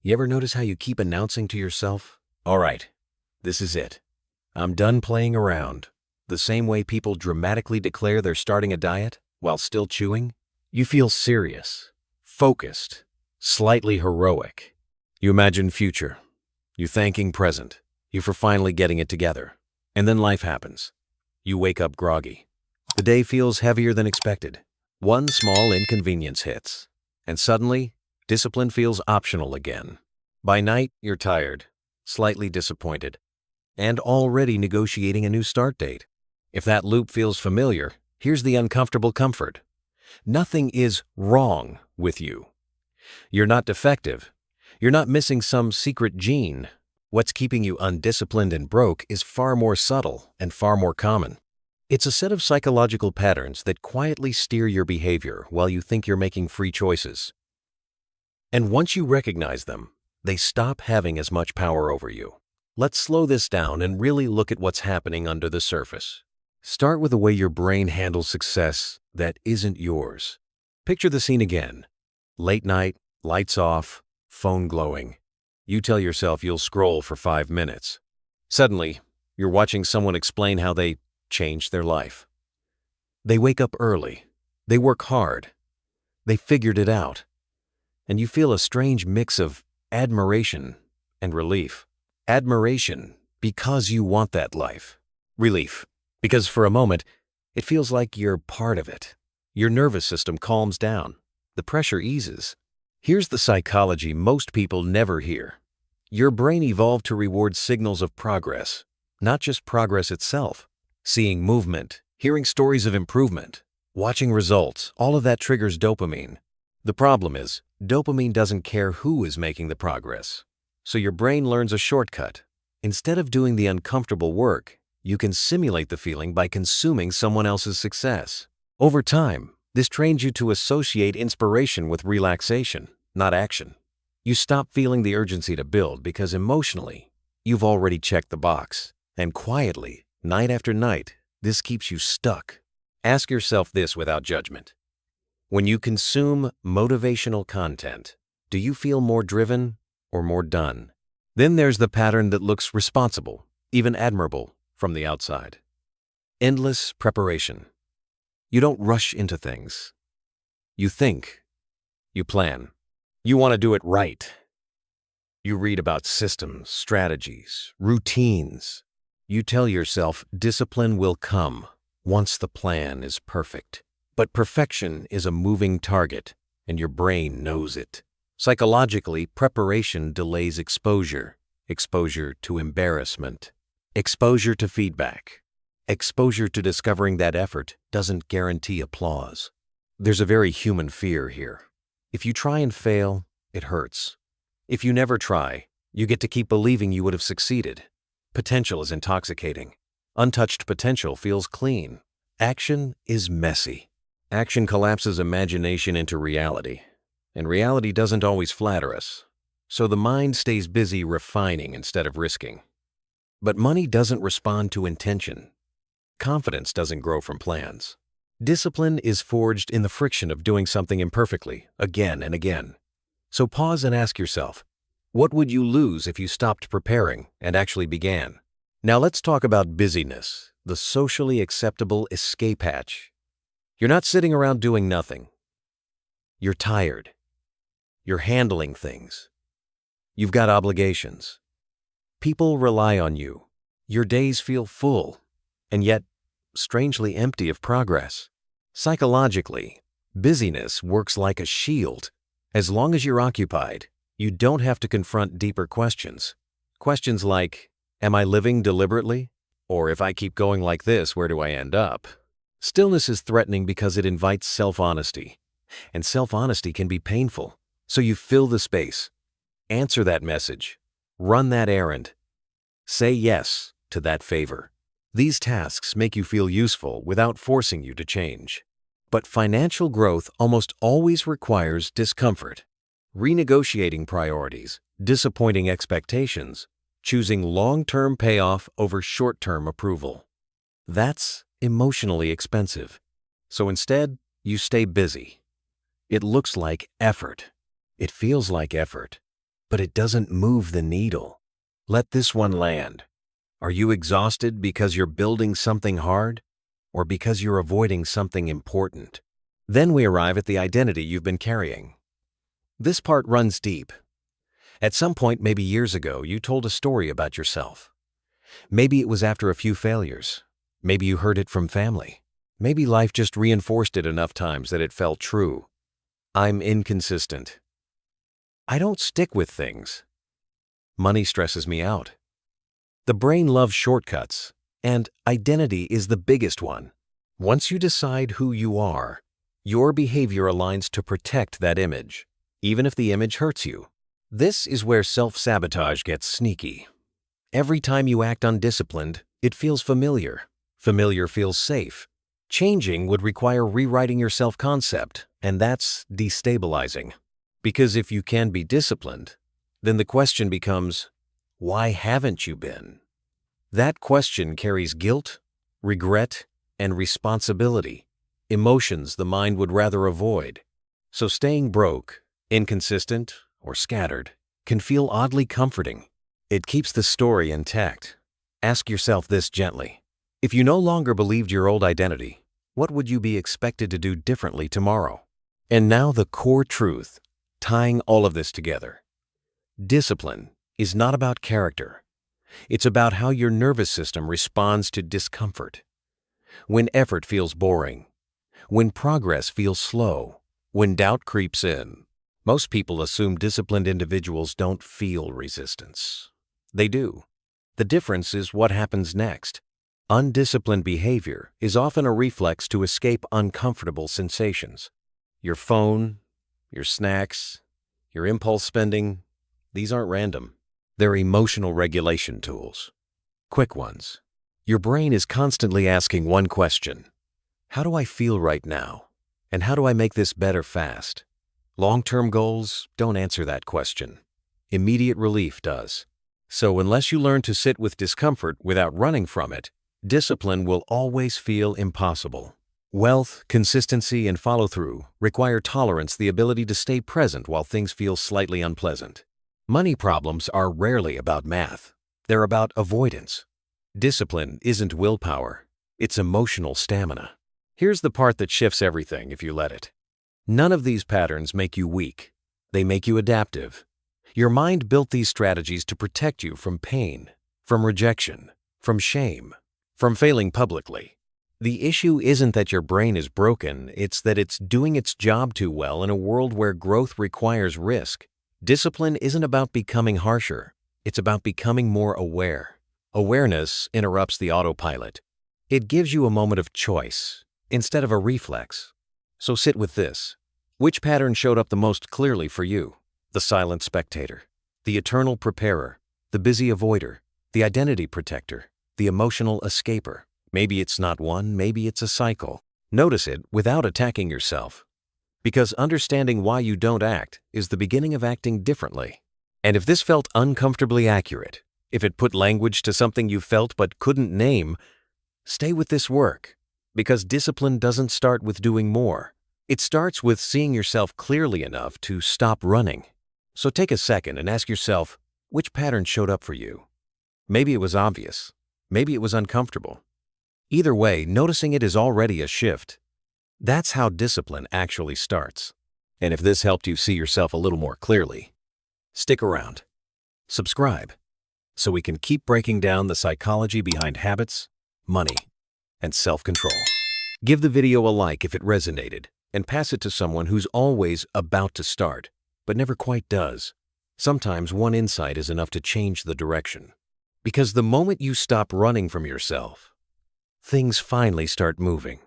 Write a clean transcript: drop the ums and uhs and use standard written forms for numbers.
You ever notice how you keep announcing to yourself, "All right, this is it. I'm done playing around." The same way people dramatically declare they're starting a diet while still chewing? You feel serious, focused, slightly heroic. You imagine future. You thanking present. You for finally getting it together. And then life happens. You wake up groggy. The day feels heavier than expected. One small inconvenience hits. And suddenly, discipline feels optional again. By night, you're tired, slightly disappointed, and already negotiating a new start date. If that loop feels familiar, here's the uncomfortable comfort. Nothing is wrong with you. You're not defective. You're not missing some secret gene. What's keeping you undisciplined and broke is far more subtle and far more common. It's a set of psychological patterns that quietly steer your behavior while you think you're making free choices. And once you recognize them, they stop having as much power over you. Let's slow this down and really look at what's happening under the surface. Start with the way your brain handles success that isn't yours. Picture the scene again. Late night, lights off, phone glowing. You tell yourself you'll scroll for 5 minutes. Suddenly, you're watching someone explain how they changed their life. They wake up early. They work hard. They figured it out. And you feel a strange mix of admiration and relief. Admiration because you want that life. Relief because for a moment, it feels like you're part of it. Your nervous system calms down. The pressure eases. Here's the psychology most people never hear. Your brain evolved to reward signals of progress, not just progress itself. Seeing movement, hearing stories of improvement, watching results, all of that triggers dopamine. The problem is, dopamine doesn't care who is making the progress. So your brain learns a shortcut. Instead of doing the uncomfortable work, you can simulate the feeling by consuming someone else's success. Over time, this trains you to associate inspiration with relaxation, not action. You stop feeling the urgency to build because emotionally, you've already checked the box. And quietly, night after night, this keeps you stuck. Ask yourself this without judgment. When you consume motivational content, do you feel more driven or more done? Then there's the pattern that looks responsible, even admirable, from the outside. Endless preparation. You don't rush into things. You think. You plan. You want to do it right. You read about systems, strategies, routines. You tell yourself discipline will come once the plan is perfect. But perfection is a moving target, and your brain knows it. Psychologically, preparation delays exposure to embarrassment, exposure to feedback, exposure to discovering that effort doesn't guarantee applause. There's a very human fear here. If you try and fail, it hurts. If you never try, you get to keep believing you would have succeeded. Potential is intoxicating. Untouched potential feels clean. Action is messy. Action collapses imagination into reality, and reality doesn't always flatter us. So the mind stays busy refining instead of risking. But money doesn't respond to intention. Confidence doesn't grow from plans. Discipline is forged in the friction of doing something imperfectly, again and again. So pause and ask yourself, what would you lose if you stopped preparing and actually began? Now let's talk about busyness, the socially acceptable escape hatch. You're not sitting around doing nothing. You're tired. You're handling things. You've got obligations. People rely on you. Your days feel full, and yet strangely empty of progress. Psychologically, busyness works like a shield. As long as you're occupied, you don't have to confront deeper questions. Questions like, am I living deliberately? Or if I keep going like this, where do I end up? Stillness is threatening because it invites self-honesty, and self-honesty can be painful. So you fill the space. Answer that message. Run that errand. Say yes to that favor. These tasks make you feel useful without forcing you to change. But financial growth almost always requires discomfort. Renegotiating priorities, disappointing expectations, choosing long-term payoff over short-term approval. That's emotionally expensive. So instead, you stay busy. It looks like effort. It feels like effort. but it doesn't move the needle. Let this one land. Are you exhausted because you're building something hard, or because you're avoiding something important? Then we arrive at the identity you've been carrying. This part runs deep. At some point, maybe years ago, you told a story about yourself. Maybe it was after a few failures. Maybe you heard it from family. Maybe life just reinforced it enough times that it felt true. I'm inconsistent. I don't stick with things. Money stresses me out. The brain loves shortcuts, and identity is the biggest one. Once you decide who you are, your behavior aligns to protect that image, even if the image hurts you. This is where self-sabotage gets sneaky. Every time you act undisciplined, it feels familiar. Familiar feels safe. Changing would require rewriting your self-concept, and that's destabilizing. Because if you can be disciplined, then the question becomes, why haven't you been? That question carries guilt, regret, and responsibility, emotions the mind would rather avoid. So staying broke, inconsistent, or scattered can feel oddly comforting. It keeps the story intact. Ask yourself this gently. If you no longer believed your old identity, what would you be expected to do differently tomorrow? And now the core truth, tying all of this together. Discipline is not about character. It's about how your nervous system responds to discomfort. When effort feels boring, when progress feels slow, when doubt creeps in, most people assume disciplined individuals don't feel resistance. They do. The difference is what happens next. Undisciplined behavior is often a reflex to escape uncomfortable sensations. Your phone, your snacks, your impulse spending, these aren't random. They're emotional regulation tools. Quick ones. Your brain is constantly asking one question. How do I feel right now? And how do I make this better fast? Long-term goals don't answer that question. Immediate relief does. So unless you learn to sit with discomfort without running from it, discipline will always feel impossible. Wealth, consistency, and follow-through require tolerance, the ability to stay present while things feel slightly unpleasant. Money problems are rarely about math. They're about avoidance. Discipline isn't willpower. It's emotional stamina. Here's the part that shifts everything if you let it. None of these patterns make you weak. They make you adaptive. Your mind built these strategies to protect you from pain, from rejection, from shame, from failing publicly. The issue isn't that your brain is broken, it's that it's doing its job too well in a world where growth requires risk. Discipline isn't about becoming harsher. It's about becoming more aware. Awareness interrupts the autopilot. It gives you a moment of choice instead of a reflex. So sit with this. Which pattern showed up the most clearly for you? The silent spectator, the eternal preparer, the busy avoider, the identity protector, the emotional escaper. Maybe it's not one, maybe it's a cycle. Notice it without attacking yourself. Because understanding why you don't act is the beginning of acting differently. And if this felt uncomfortably accurate, if it put language to something you felt but couldn't name, stay with this work. Because discipline doesn't start with doing more. It starts with seeing yourself clearly enough to stop running. So take a second and ask yourself, which pattern showed up for you? Maybe it was obvious. Maybe it was uncomfortable. Either way, noticing it is already a shift. That's how discipline actually starts. And if this helped you see yourself a little more clearly, stick around. Subscribe, so we can keep breaking down the psychology behind habits, money, and self-control. Give the video a like if it resonated, and pass it to someone who's always about to start, but never quite does. Sometimes one insight is enough to change the direction. Because the moment you stop running from yourself, things finally start moving.